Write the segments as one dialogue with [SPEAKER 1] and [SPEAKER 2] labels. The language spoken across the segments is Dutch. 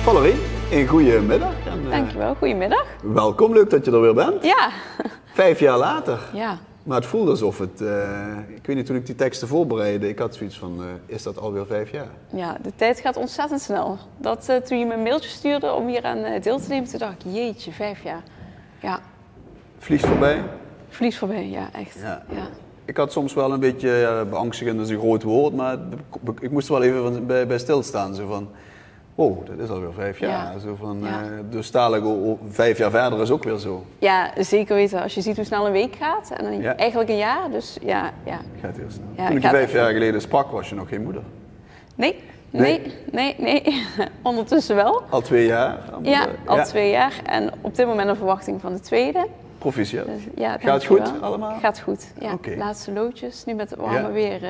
[SPEAKER 1] Valerie, een goede middag.
[SPEAKER 2] Dankjewel, goedemiddag.
[SPEAKER 1] Welkom, leuk dat je er weer bent.
[SPEAKER 2] Ja.
[SPEAKER 1] 5 jaar later.
[SPEAKER 2] Ja.
[SPEAKER 1] Maar het voelde alsof het, ik weet niet, toen ik die teksten voorbereidde, ik had zoiets van, is dat alweer 5 jaar?
[SPEAKER 2] Ja, de tijd gaat ontzettend snel. Toen je me een mailtje stuurde om hier aan deel te nemen, toen dacht ik, jeetje, 5 jaar. Ja.
[SPEAKER 1] Vliegt voorbij?
[SPEAKER 2] Vliegt voorbij, ja, echt.
[SPEAKER 1] Ja.
[SPEAKER 2] Ja.
[SPEAKER 1] Ik had soms wel een beetje, beangstigend, dat is een groot woord, maar ik moest er wel even bij stilstaan. Zo van, wow, dat is alweer 5 jaar.
[SPEAKER 2] Ja.
[SPEAKER 1] Zo van,
[SPEAKER 2] Ja.
[SPEAKER 1] Dus dadelijk 5 jaar verder is ook weer zo.
[SPEAKER 2] Ja, zeker weten. Als je ziet hoe snel een week gaat, en dan eigenlijk een jaar, dus ja.
[SPEAKER 1] Gaat heel snel.
[SPEAKER 2] Ja,
[SPEAKER 1] Toen ik je
[SPEAKER 2] gaat
[SPEAKER 1] 5 jaar geleden sprak, was je nog geen moeder.
[SPEAKER 2] Nee. Ondertussen wel.
[SPEAKER 1] Al 2 jaar?
[SPEAKER 2] Ja, al 2 jaar. En op dit moment een verwachting van de tweede.
[SPEAKER 1] Proficiat.
[SPEAKER 2] Dus, ja,
[SPEAKER 1] gaat het goed
[SPEAKER 2] dankjewel.
[SPEAKER 1] allemaal?
[SPEAKER 2] Gaat goed, ja.
[SPEAKER 1] Okay.
[SPEAKER 2] Laatste loodjes. Nu met het warme weer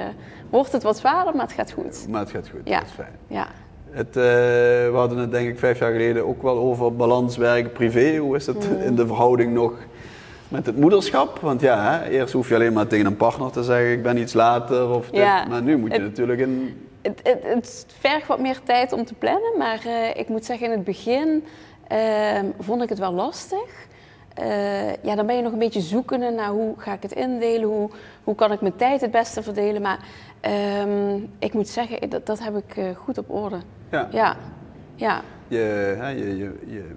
[SPEAKER 2] wordt het wat zwaarder, maar het gaat goed.
[SPEAKER 1] Maar het gaat goed,
[SPEAKER 2] Ja.
[SPEAKER 1] dat is fijn.
[SPEAKER 2] Ja.
[SPEAKER 1] We hadden het denk ik 5 jaar geleden ook wel over balans werk-privé. Hoe is het in de verhouding nog met het moederschap? Want ja, eerst hoef je alleen maar tegen een partner te zeggen ik ben iets later. Of dit.
[SPEAKER 2] Ja.
[SPEAKER 1] Maar nu moet je natuurlijk in...
[SPEAKER 2] Het vergt wat meer tijd om te plannen, maar ik moet zeggen in het begin vond ik het wel lastig. Dan ben je nog een beetje zoekende naar hoe ga ik het indelen, hoe kan ik mijn tijd het beste verdelen. Maar ik moet zeggen, dat heb ik goed op orde. Ja.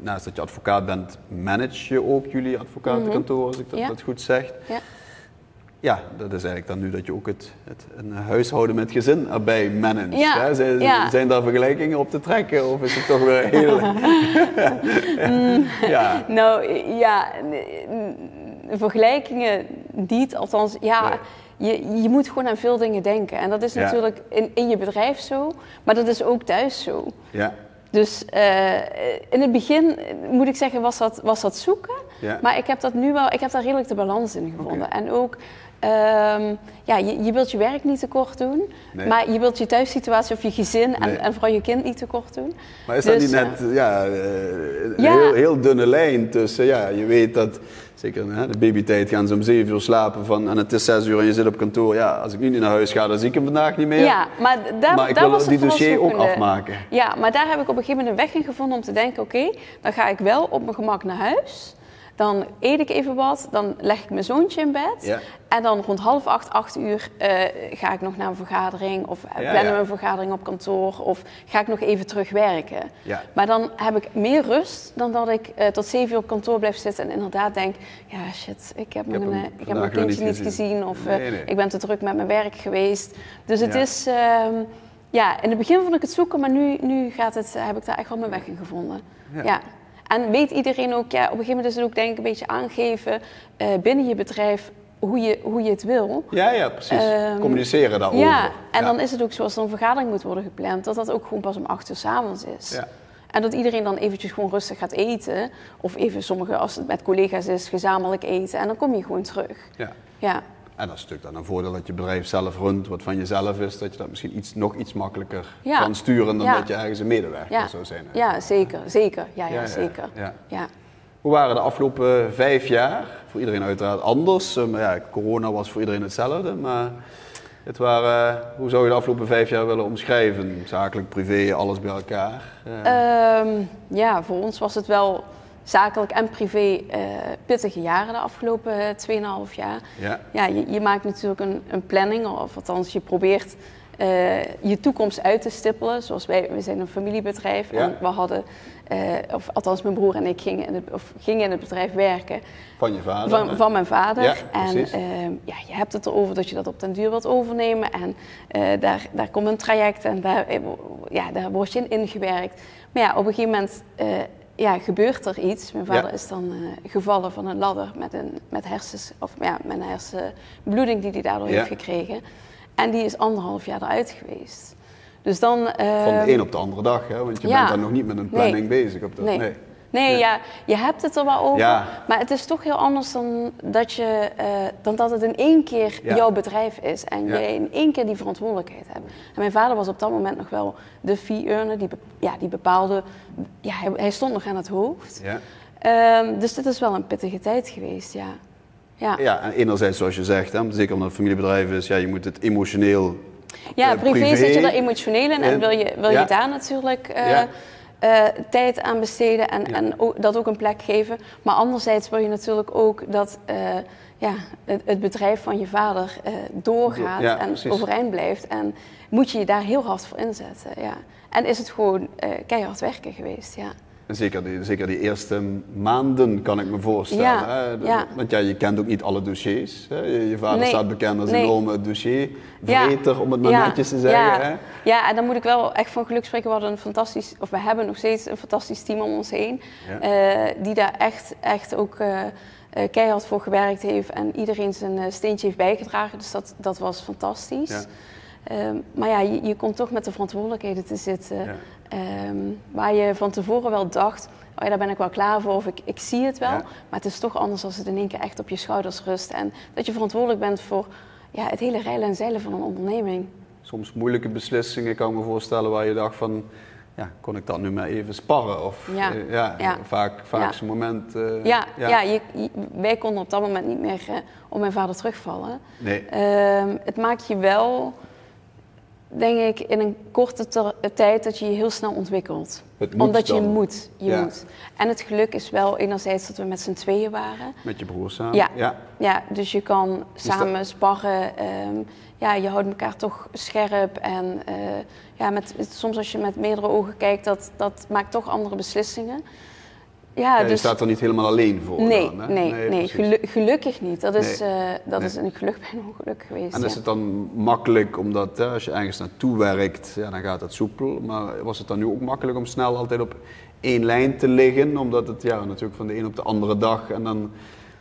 [SPEAKER 2] Naast dat je advocaat bent, manage je ook jullie advocatenkantoor, als ik dat goed zeg. Ja.
[SPEAKER 1] Ja, dat is eigenlijk dan nu dat je ook een huishouden met gezin erbij managt.
[SPEAKER 2] Ja.
[SPEAKER 1] Zijn daar vergelijkingen op te trekken of is het toch weer heel...
[SPEAKER 2] Ja. Nou ja, vergelijkingen niet, althans ja. Nee. Je moet gewoon aan veel dingen denken. En dat is natuurlijk in je bedrijf zo, maar dat is ook thuis zo. Ja. Dus in het begin, moet ik zeggen, was dat zoeken. Ja. Maar ik heb daar redelijk de balans in gevonden. Okay. En ook, je wilt je werk niet tekort doen. Nee. Maar je wilt je thuissituatie of je gezin en vooral je kind niet tekort doen.
[SPEAKER 1] Maar is dat niet net een heel dunne lijn tussen, je weet dat... Zeker in de babytijd gaan ze om 7 uur slapen en het is 6 uur en je zit op kantoor. Ja, als ik nu niet naar huis ga, dan zie ik hem vandaag niet meer.
[SPEAKER 2] Ja, maar
[SPEAKER 1] ik wil die dossier ook afmaken.
[SPEAKER 2] Ja, maar daar heb ik op een gegeven moment een weg in gevonden om te denken, oké, dan ga ik wel op mijn gemak naar huis. Dan eet ik even wat, dan leg ik mijn zoontje in bed. Ja. En dan rond 7:30, 8 uur ga ik nog naar een vergadering of plannen we een vergadering op kantoor of ga ik nog even terugwerken. Ja. Maar dan heb ik meer rust dan dat ik tot 7 uur op kantoor blijf zitten en inderdaad denk, ja shit, ik heb mijn kindje niet gezien of ik ben te druk met mijn werk geweest. Dus het is, in het begin vond ik het zoeken, maar nu heb ik daar echt wel mijn weg in gevonden. Ja. En weet iedereen ook, op een gegeven moment is het ook denk ik een beetje aangeven binnen je bedrijf hoe je het wil.
[SPEAKER 1] Ja, precies. Communiceren daarover.
[SPEAKER 2] Ja, en dan is het ook zo als er een vergadering moet worden gepland, dat ook gewoon pas om 8 uur 's avonds is. Ja. En dat iedereen dan eventjes gewoon rustig gaat eten. Of even sommigen, als het met collega's is, gezamenlijk eten. En dan kom je gewoon terug. Ja.
[SPEAKER 1] En dat is natuurlijk dan een voordeel dat je bedrijf zelf runt, wat van jezelf is, dat je dat misschien nog iets makkelijker kan sturen dan dat je ergens een medewerker zou zijn.
[SPEAKER 2] Ja, zeker. Zeker. Zeker. Ja.
[SPEAKER 1] Hoe waren de afgelopen 5 jaar? Voor iedereen uiteraard anders. Corona was voor iedereen hetzelfde, maar hoe zou je de afgelopen 5 jaar willen omschrijven? Zakelijk, privé, alles bij elkaar?
[SPEAKER 2] Voor ons was het wel zakelijk en privé pittige jaren de afgelopen 2,5 jaar. Ja, je maakt natuurlijk een planning, of althans je probeert je toekomst uit te stippelen. Zoals we zijn een familiebedrijf en we hadden, of althans mijn broer en ik gingen in het bedrijf werken.
[SPEAKER 1] Van je vader?
[SPEAKER 2] Van mijn vader.
[SPEAKER 1] Ja,
[SPEAKER 2] en je hebt het erover dat je dat op den duur wilt overnemen en daar komt een traject en daar word je in ingewerkt. Maar ja, op een gegeven moment... gebeurt er iets. Mijn vader is dan gevallen van een ladder met een hersenbloeding die hij daardoor heeft gekregen. En die is 1,5 jaar eruit geweest. Dus dan...
[SPEAKER 1] Van de een op de andere dag, hè? Want je bent dan nog niet met een planning bezig.
[SPEAKER 2] Nee, je hebt het er wel over, maar het is toch heel anders dan dat het in één keer jouw bedrijf is en je in één keer die verantwoordelijkheid hebt. En mijn vader was op dat moment nog wel de fee-earner, die bepaalde, hij stond nog aan het hoofd. Dus dit is wel een pittige tijd geweest,
[SPEAKER 1] Ja, en enerzijds zoals je zegt, hè, zeker omdat het een familiebedrijf is, je moet het emotioneel...
[SPEAKER 2] privé zit je er emotioneel in en wil je daar natuurlijk... tijd aan besteden en dat ook een plek geven. Maar anderzijds wil je natuurlijk ook dat het bedrijf van je vader doorgaat en precies. Overeind blijft. En moet je je daar heel hard voor inzetten. Ja. En is het gewoon keihard werken geweest. Ja.
[SPEAKER 1] En zeker die eerste maanden kan ik me voorstellen.
[SPEAKER 2] Ja,
[SPEAKER 1] hè? Want je kent ook niet alle dossiers. Hè? Je vader staat bekend als een enorme dossiervreter, om het maar netjes te zeggen.
[SPEAKER 2] Ja.
[SPEAKER 1] Hè?
[SPEAKER 2] Ja, en dan moet ik wel echt van geluk spreken. We hebben nog steeds een fantastisch team om ons heen. Ja. Die daar echt ook keihard voor gewerkt heeft. En iedereen zijn steentje heeft bijgedragen. Dus dat was fantastisch. Ja. Maar ja, je komt toch met de verantwoordelijkheden te zitten. Ja. Waar je van tevoren wel dacht, oh ja, daar ben ik wel klaar voor of ik zie het wel. Ja. Maar het is toch anders als het in één keer echt op je schouders rust. En dat je verantwoordelijk bent voor het hele reilen en zeilen van een onderneming.
[SPEAKER 1] Soms moeilijke beslissingen, kan ik me voorstellen, waar je dacht van, kon ik dat nu maar even sparren? Of vaak zo'n moment.
[SPEAKER 2] Wij konden op dat moment niet meer op mijn vader terugvallen.
[SPEAKER 1] Nee.
[SPEAKER 2] Het maakt je wel, denk ik, in een korte tijd dat je je heel snel ontwikkelt. Omdat je moet. En het geluk is wel enerzijds dat we met z'n tweeën waren.
[SPEAKER 1] Met je broer samen?
[SPEAKER 2] Ja, dus je kan samen sparren. Je houdt elkaar toch scherp. En soms als je met meerdere ogen kijkt, dat maakt toch andere beslissingen.
[SPEAKER 1] Ja, dus je staat er niet helemaal alleen voor.
[SPEAKER 2] Nee,
[SPEAKER 1] dan, hè?
[SPEAKER 2] nee, gelukkig niet. Dat is een geluk bij een ongeluk geweest.
[SPEAKER 1] En is het dan makkelijk, omdat als je ergens naartoe werkt, dan gaat het soepel. Maar was het dan nu ook makkelijk om snel altijd op één lijn te liggen? Omdat het natuurlijk van de een op de andere dag. En dan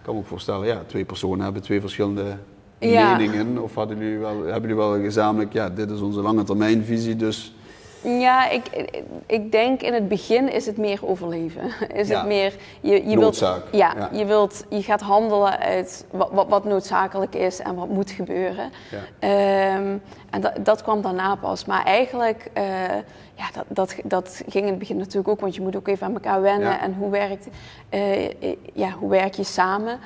[SPEAKER 1] kan ik me ook voorstellen, 2 personen hebben 2 verschillende meningen. Of hebben jullie wel gezamenlijk, dit is onze lange termijnvisie, dus...
[SPEAKER 2] Ja, ik denk in het begin is het meer overleven. Het meer,
[SPEAKER 1] noodzaak.
[SPEAKER 2] Je gaat handelen uit wat noodzakelijk is en wat moet gebeuren. Ja. En dat kwam daarna pas. Maar eigenlijk, dat ging in het begin natuurlijk ook, want je moet ook even aan elkaar wennen. Ja. En hoe werk je samen?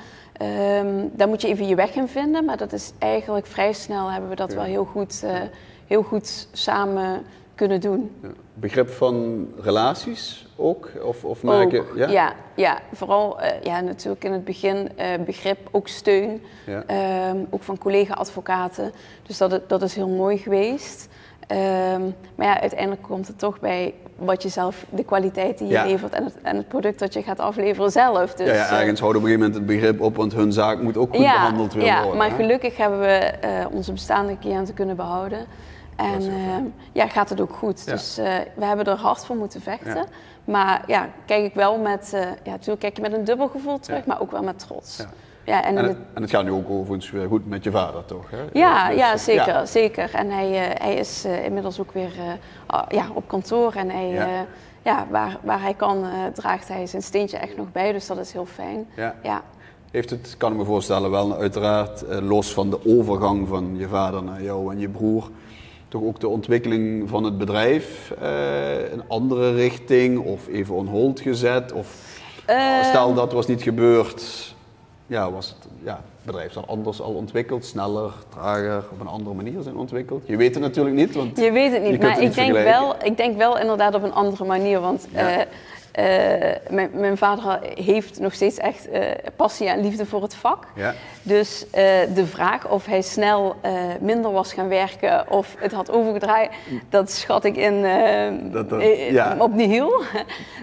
[SPEAKER 2] Daar moet je even je weg in vinden, maar dat is eigenlijk vrij snel hebben we dat wel heel goed samen kunnen doen.
[SPEAKER 1] Ja. Begrip van relaties ook? Of merk je...
[SPEAKER 2] Ja, vooral natuurlijk in het begin begrip, ook steun. Ja. Ook van collega-advocaten. Dus dat is heel mooi geweest. Maar uiteindelijk komt het toch bij wat je zelf, de kwaliteit die je levert en het product dat je gaat afleveren zelf. Dus,
[SPEAKER 1] ergens houden op een gegeven moment het begrip op, want hun zaak moet ook goed behandeld worden.
[SPEAKER 2] Ja, maar gelukkig hebben we onze bestaande cliënten kunnen behouden. En gaat het ook goed. Ja. Dus we hebben er hard voor moeten vechten. Ja. Maar kijk ik wel natuurlijk kijk je met een dubbel gevoel terug, maar ook wel met trots. Ja. Ja,
[SPEAKER 1] en het gaat nu ook overigens weer goed met je vader, toch? Hè?
[SPEAKER 2] Zeker. En hij is inmiddels ook weer op kantoor. En waar hij kan, draagt hij zijn steentje echt nog bij. Dus dat is heel fijn. Ja.
[SPEAKER 1] Heeft het, kan ik me voorstellen, wel uiteraard los van de overgang van je vader naar jou en je broer, toch ook de ontwikkeling van het bedrijf een andere richting of even on hold gezet? Of stel dat was niet gebeurd, was het bedrijf dan anders al ontwikkeld, sneller, trager, op een andere manier zijn ontwikkeld? Je weet het natuurlijk niet, want
[SPEAKER 2] je weet het niet, maar ik denk wel inderdaad op een andere manier, want mijn vader heeft nog steeds echt passie en liefde voor het vak. Ja. Dus de vraag of hij snel minder was gaan werken of het had overgedraaid, dat schat ik in op nihil.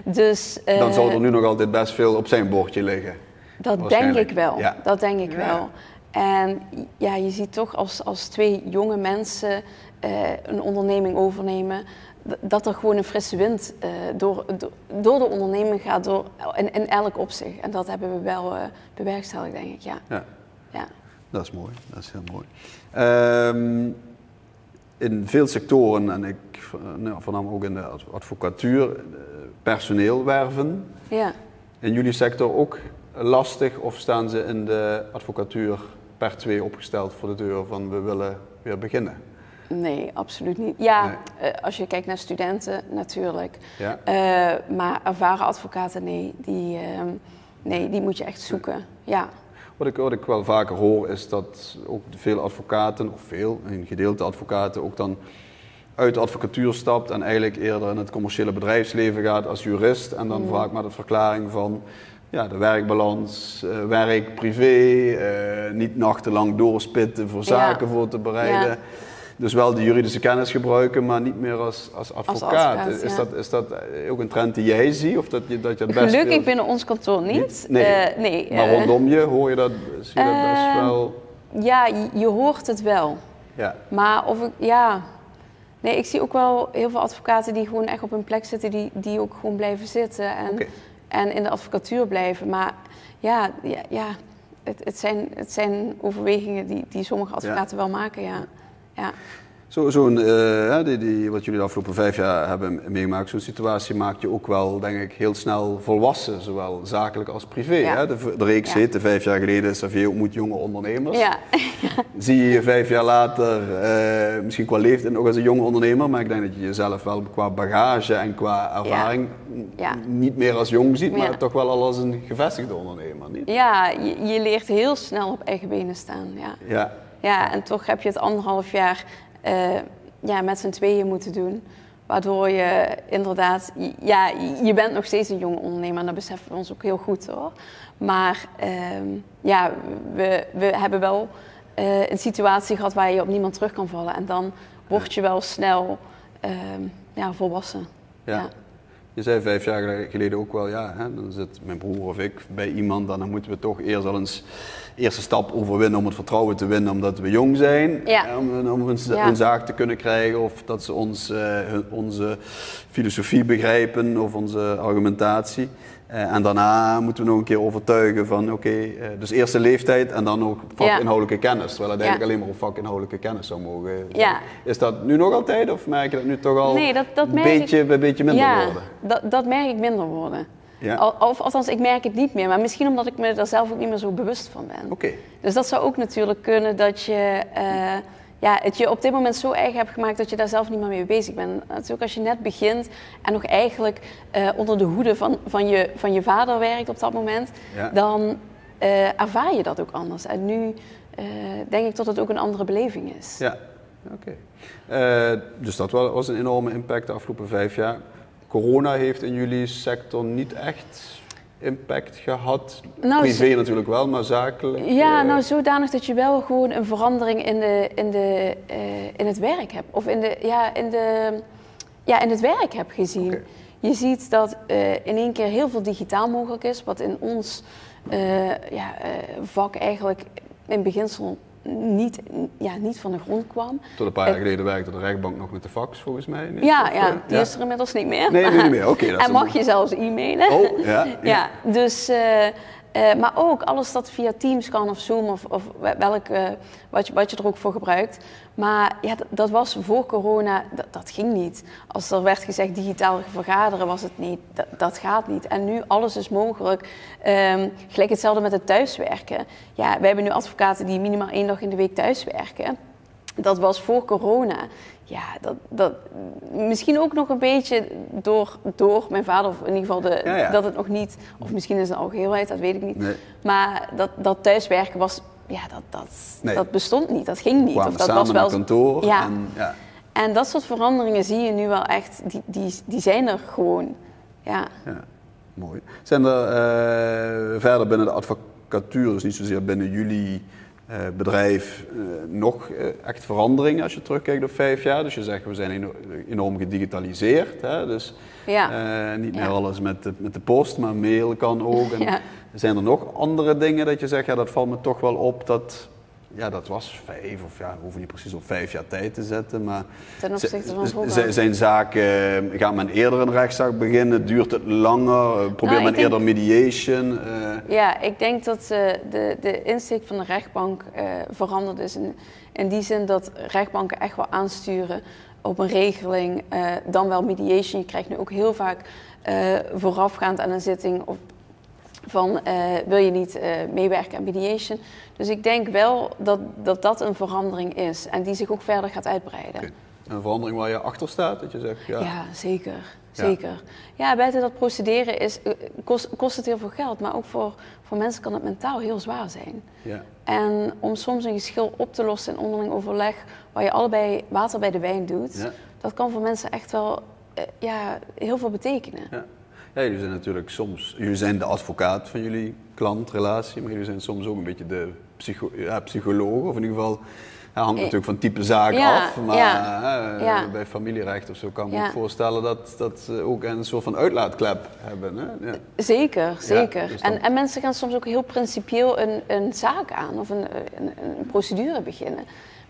[SPEAKER 2] Dus,
[SPEAKER 1] dan zou er nu nog altijd best veel op zijn bordje liggen.
[SPEAKER 2] Dat denk ik wel. Ja. Dat denk ik wel. En je ziet toch als 2 jonge mensen een onderneming overnemen, dat er gewoon een frisse wind door de onderneming gaat, in elk opzicht. En dat hebben we wel bewerkstelligd, denk ik, ja.
[SPEAKER 1] Dat is mooi, dat is heel mooi. In veel sectoren, en ik voornamelijk ook in de advocatuur, personeel werven. Ja. In jullie sector ook lastig, of staan ze in de advocatuur per 2 opgesteld voor de deur van we willen weer beginnen?
[SPEAKER 2] Nee, absoluut niet. Ja, als je kijkt naar studenten natuurlijk. Ja. Maar ervaren advocaten, die moet je echt zoeken. Ja.
[SPEAKER 1] Wat ik wel vaker hoor is dat ook veel advocaten, een gedeelte advocaten ook dan uit de advocatuur stapt en eigenlijk eerder in het commerciële bedrijfsleven gaat als jurist en dan vaak met de verklaring van ja, de werkbalans, werk, privé, niet nachtenlang doorspitten voor zaken voor te bereiden. Ja. Dus wel de juridische kennis gebruiken, maar niet meer als advocaat. Is dat ook een trend die jij ziet? Of dat je het best
[SPEAKER 2] Gelukkig binnen ons kantoor niet.
[SPEAKER 1] Nee. Maar rondom je hoor je dat, zie je dat best wel?
[SPEAKER 2] Ja, je hoort het wel.
[SPEAKER 1] Ja.
[SPEAKER 2] Maar nee, ik zie ook wel heel veel advocaten die gewoon echt op hun plek zitten, die ook gewoon blijven zitten en in de advocatuur blijven. Maar het zijn overwegingen die sommige advocaten wel maken, ja.
[SPEAKER 1] Wat jullie de afgelopen 5 jaar hebben meegemaakt, zo'n situatie maakt je ook wel, denk ik, heel snel volwassen, zowel zakelijk als privé. Ja. Hè? De reeks heette 5 jaar geleden Xavier ontmoet jonge ondernemers. Ja. Zie je 5 jaar later, misschien qua leeftijd nog als een jonge ondernemer, maar ik denk dat je jezelf wel qua bagage en qua ervaring niet meer als jong ziet, maar toch wel al als een gevestigde ondernemer. Niet?
[SPEAKER 2] Ja, je leert heel snel op eigen benen staan. Ja, en toch heb je het 1,5 jaar met z'n tweeën moeten doen. Waardoor je inderdaad, je bent nog steeds een jonge ondernemer en dat beseffen we ons ook heel goed hoor. Maar we hebben wel een situatie gehad waar je op niemand terug kan vallen. En dan word je wel snel volwassen. Ja.
[SPEAKER 1] Je zei 5 jaar geleden ook wel, dan zit mijn broer of ik bij iemand, dan moeten we toch eerst al eens eerste stap overwinnen om het vertrouwen te winnen omdat we jong zijn. Ja. Om een zaak te kunnen krijgen of dat ze onze filosofie begrijpen of onze argumentatie. En daarna moeten we nog een keer overtuigen van dus eerst de leeftijd en dan ook vakinhoudelijke kennis. Terwijl het eigenlijk alleen maar op vakinhoudelijke kennis zou mogen. Ja. Is dat nu nog altijd of merk je dat nu toch al een beetje minder worden?
[SPEAKER 2] Dat merk ik minder worden. Ja. Althans, ik merk het niet meer, maar misschien omdat ik me daar zelf ook niet meer zo bewust van ben.
[SPEAKER 1] Okay.
[SPEAKER 2] Dus dat zou ook natuurlijk kunnen dat je het je op dit moment zo eigen hebt gemaakt dat je daar zelf niet meer mee bezig bent. Natuurlijk als je net begint en nog eigenlijk onder de hoede van je vader werkt op dat moment, dan ervaar je dat ook anders. En nu denk ik dat het ook een andere beleving is.
[SPEAKER 1] Ja, oké. Dus dat was een enorme impact de afgelopen 5 jaar. Corona heeft in jullie sector niet echt impact gehad. Privé natuurlijk wel, maar zakelijk?
[SPEAKER 2] Ja, zodanig dat je wel gewoon een verandering in het werk hebt. Of in het werk hebt gezien. Okay. Je ziet dat in één keer heel veel digitaal mogelijk is, wat in ons vak eigenlijk in beginsel niet van de grond kwam.
[SPEAKER 1] Tot een paar jaar geleden werkte de rechtbank nog met de fax, volgens mij. Niet?
[SPEAKER 2] Die is er inmiddels niet meer.
[SPEAKER 1] Nee, niet meer. Oké.
[SPEAKER 2] En mag je zelfs e-mailen.
[SPEAKER 1] Oh, ja.
[SPEAKER 2] Dus, maar ook alles dat via Teams kan of Zoom of wat je er ook voor gebruikt. Maar dat was voor corona, dat ging niet. Als er werd gezegd digitaal vergaderen, was het niet. Dat gaat niet. En nu alles is mogelijk. Gelijk hetzelfde met het thuiswerken. Ja, wij hebben nu advocaten die minimaal 1 dag in de week thuiswerken. Dat was voor corona. Ja, dat misschien ook nog een beetje door mijn vader, of in ieder geval dat het nog niet, of misschien is het een algeheelheid, dat weet ik niet. Nee. Maar dat thuiswerken was, dat bestond niet, dat ging niet.
[SPEAKER 1] Of dat was wel kantoor.
[SPEAKER 2] Ja. En dat soort veranderingen zie je nu wel echt, die zijn er gewoon. Ja.
[SPEAKER 1] Mooi. Zijn er verder binnen de advocatuur, dus niet zozeer binnen jullie bedrijf, nog echt veranderingen als je terugkijkt op 5 jaar? Dus je zegt, we zijn enorm gedigitaliseerd. Hè? Dus niet meer alles met de post, maar mail kan ook. En zijn er nog andere dingen dat je zegt, dat valt me toch wel op dat... Ja, dat was 5 of we hoeven niet precies op 5 jaar tijd te zetten, maar zijn zaken, gaat men eerder een rechtszaak beginnen, duurt het langer, probeert men eerder mediation?
[SPEAKER 2] Ja, ik denk dat de insteek van de rechtbank veranderd is in die zin dat rechtbanken echt wel aansturen op een regeling, dan wel mediation. Je krijgt nu ook heel vaak voorafgaand aan een zitting van wil je niet meewerken aan mediation. Dus ik denk wel dat een verandering is en die zich ook verder gaat uitbreiden.
[SPEAKER 1] Okay. een verandering waar je achter staat? Dat je zegt,
[SPEAKER 2] ja, zeker. Zeker. Ja, buiten dat procederen kost het heel veel geld, maar ook voor mensen kan het mentaal heel zwaar zijn. Ja. En om soms een geschil op te lossen in onderling overleg, waar je allebei water bij de wijn doet, dat kan voor mensen echt wel heel veel betekenen. Ja.
[SPEAKER 1] Ja, jullie zijn de advocaat van jullie klantrelatie, maar jullie zijn soms ook een beetje de psycholoog, of in ieder geval. Het hangt natuurlijk van type zaak af, maar bij familierecht of zo kan ik me ook voorstellen dat ze ook een soort van uitlaatklep hebben. Hè? Ja.
[SPEAKER 2] Zeker. Dus en mensen gaan soms ook heel principieel een zaak aan of een procedure beginnen.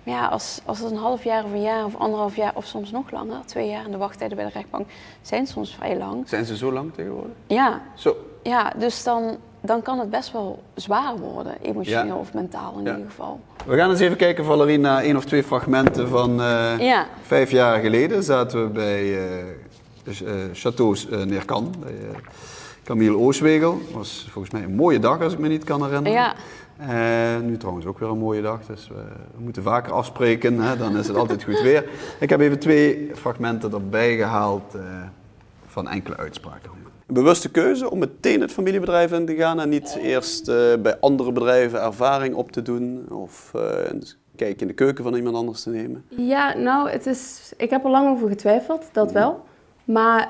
[SPEAKER 2] Maar ja, als het een half jaar of een jaar of 1,5 jaar of soms nog langer, 2 jaar, en de wachttijden bij de rechtbank zijn soms vrij lang.
[SPEAKER 1] Zijn ze zo lang tegenwoordig?
[SPEAKER 2] Ja. Zo. Ja, dus dan kan het best wel zwaar worden, emotioneel of mentaal in ieder geval.
[SPEAKER 1] We gaan eens even kijken, Valerie, naar 1 of 2 fragmenten van 5 jaar geleden. Zaten we bij Château Neerkan, bij Camille Ooswegel. Dat was volgens mij een mooie dag, als ik me niet kan herinneren. Ja. Nu trouwens ook weer een mooie dag, dus we moeten vaker afspreken, hè? Dan is het altijd goed weer. Ik heb even 2 fragmenten erbij gehaald van enkele uitspraken. Een bewuste keuze om meteen het familiebedrijf in te gaan en niet eerst bij andere bedrijven ervaring op te doen of een kijkje in de keuken van iemand anders te nemen?
[SPEAKER 3] Ja, nou, ik heb er lang over getwijfeld, dat wel. Maar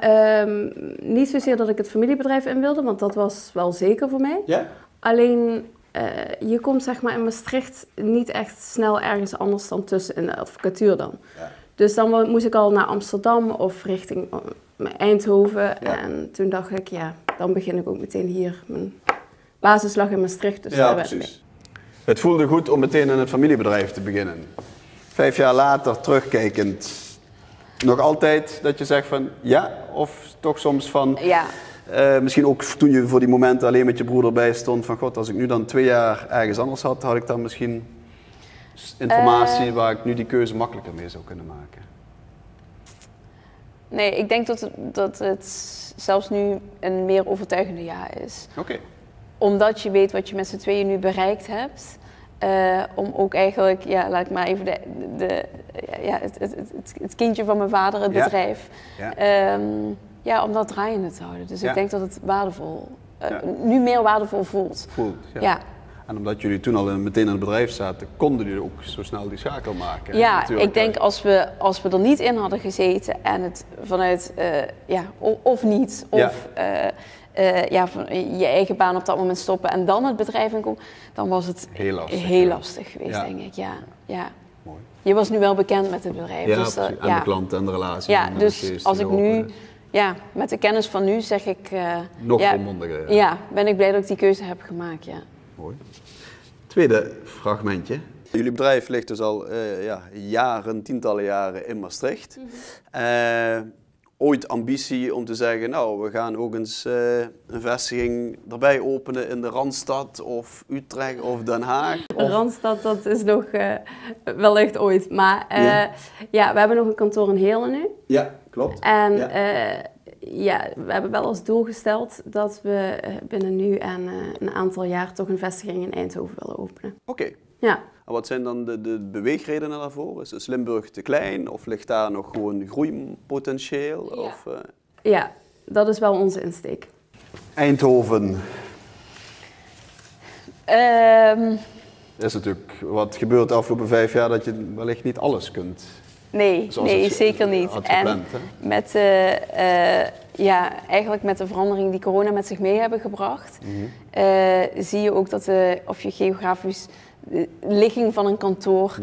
[SPEAKER 3] niet zozeer dat ik het familiebedrijf in wilde, want dat was wel zeker voor mij. Ja? Alleen, je komt zeg maar in Maastricht niet echt snel ergens anders dan tussen in de advocatuur dan. Ja. Dus dan moest ik al naar Amsterdam of richting Eindhoven. Ja. En toen dacht ik, dan begin ik ook meteen hier. Mijn basis lag in Maastricht, dus daar ben ik.
[SPEAKER 1] Het voelde goed om meteen in het familiebedrijf te beginnen. 5 jaar later, terugkijkend, nog altijd dat je zegt van ja? Of toch soms van... Ja. Misschien ook toen je voor die momenten alleen met je broer erbij stond van god, als ik nu dan 2 jaar ergens anders had ik dan misschien informatie waar ik nu die keuze makkelijker mee zou kunnen maken.
[SPEAKER 2] Nee, ik denk dat het zelfs nu een meer overtuigende ja is. Oké. Omdat je weet wat je met z'n tweeën nu bereikt hebt. Om ook eigenlijk, laat ik maar even het kindje van mijn vader, het bedrijf. Ja. Om dat draaiende te houden. Dus ik denk dat het waardevol, nu meer waardevol voelt. Ja.
[SPEAKER 1] En omdat jullie toen al meteen in het bedrijf zaten, konden jullie ook zo snel die schakel maken.
[SPEAKER 2] Ja, ik denk als we er niet in hadden gezeten en het vanuit, of niet, of van je eigen baan op dat moment stoppen en dan het bedrijf inkomen, dan was het heel lastig geweest, denk ik. Ja. Mooi. Je was nu wel bekend met het bedrijf.
[SPEAKER 1] Ja, dus, en de klant en de relatie.
[SPEAKER 2] Ja, dus als ik nu... Ja, met de kennis van nu zeg ik...
[SPEAKER 1] Nog volmondiger.
[SPEAKER 2] Ja, ben ik blij dat ik die keuze heb gemaakt, ja.
[SPEAKER 1] Mooi. Tweede fragmentje. Jullie bedrijf ligt dus al tientallen jaren in Maastricht. Ooit ambitie om te zeggen, nou, we gaan ook eens een vestiging erbij openen in de Randstad of Utrecht of Den Haag?
[SPEAKER 3] Of... Randstad, dat is nog wellicht ooit. Maar we hebben nog een kantoor in Heerlen nu.
[SPEAKER 1] Ja, klopt.
[SPEAKER 3] En we hebben wel als doel gesteld dat we binnen nu en een aantal jaar toch een vestiging in Eindhoven willen openen.
[SPEAKER 1] Oké. Ja. En wat zijn dan de beweegredenen daarvoor? Is Limburg te klein of ligt daar nog gewoon groeipotentieel?
[SPEAKER 3] Ja.
[SPEAKER 1] Of,
[SPEAKER 3] ja, dat is wel onze insteek.
[SPEAKER 1] Eindhoven. Is natuurlijk wat gebeurt de afgelopen 5 jaar dat je wellicht niet alles kunt.
[SPEAKER 2] Nee, zeker niet.
[SPEAKER 1] En
[SPEAKER 2] met, eigenlijk met de verandering die corona met zich mee hebben gebracht, zie je ook dat of je geografisch ligging van een kantoor,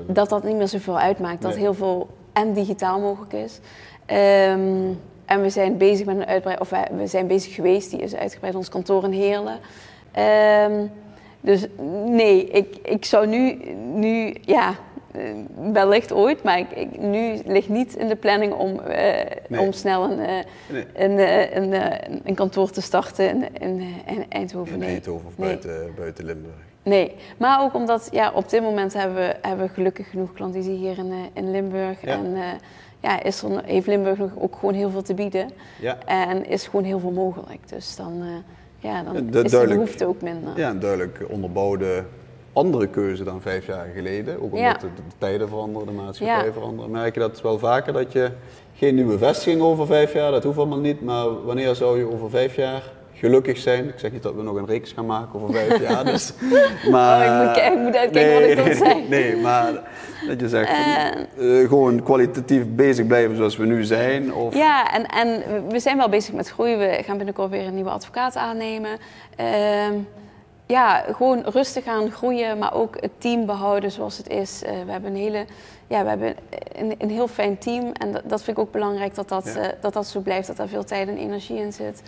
[SPEAKER 2] dat niet meer zoveel uitmaakt. Dat heel veel en digitaal mogelijk is. En we zijn bezig met een uitbreiding, of we zijn bezig geweest, die is uitgebreid, ons kantoor in Heerlen. Dus nee, ik zou nu wellicht ooit, maar nu ligt niet in de planning om snel een kantoor te starten in Eindhoven.
[SPEAKER 1] In Eindhoven of buiten Limburg.
[SPEAKER 2] Nee, maar ook omdat op dit moment hebben we gelukkig genoeg klanten hier in Limburg. Ja. En heeft Limburg nog ook gewoon heel veel te bieden. Ja. En is gewoon heel veel mogelijk. Dus dan is de behoefte ook minder.
[SPEAKER 1] Ja, een duidelijk onderbouwde andere keuze dan 5 jaar geleden. Ook omdat de tijden veranderen, de maatschappij veranderen. Merk je dat wel vaker dat je geen nieuwe vestiging over 5 jaar, dat hoeft allemaal niet. Maar wanneer zou je over 5 jaar gelukkig zijn? Ik zeg niet dat we nog een reeks gaan maken over 5 jaar. Dus, maar,
[SPEAKER 2] ik moet uitkijken wat ik dan zeg.
[SPEAKER 1] Nee, maar dat je zegt, gewoon kwalitatief bezig blijven zoals we nu zijn. Of...
[SPEAKER 2] Ja, en we zijn wel bezig met groei. We gaan binnenkort weer een nieuwe advocaat aannemen. Gewoon rustig gaan groeien, maar ook het team behouden zoals het is. We hebben een heel fijn team en dat vind ik ook belangrijk dat zo blijft, dat daar veel tijd en energie in zit.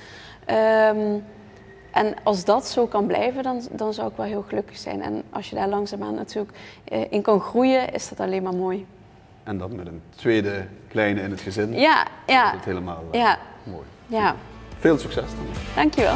[SPEAKER 2] En als dat zo kan blijven, dan zou ik wel heel gelukkig zijn. En als je daar langzaamaan natuurlijk in kan groeien, is dat alleen maar mooi.
[SPEAKER 1] En dan met een tweede kleine in het gezin.
[SPEAKER 2] Ja.
[SPEAKER 1] Dat is het helemaal mooi.
[SPEAKER 2] Ja.
[SPEAKER 1] Veel succes dan.
[SPEAKER 2] Dankjewel.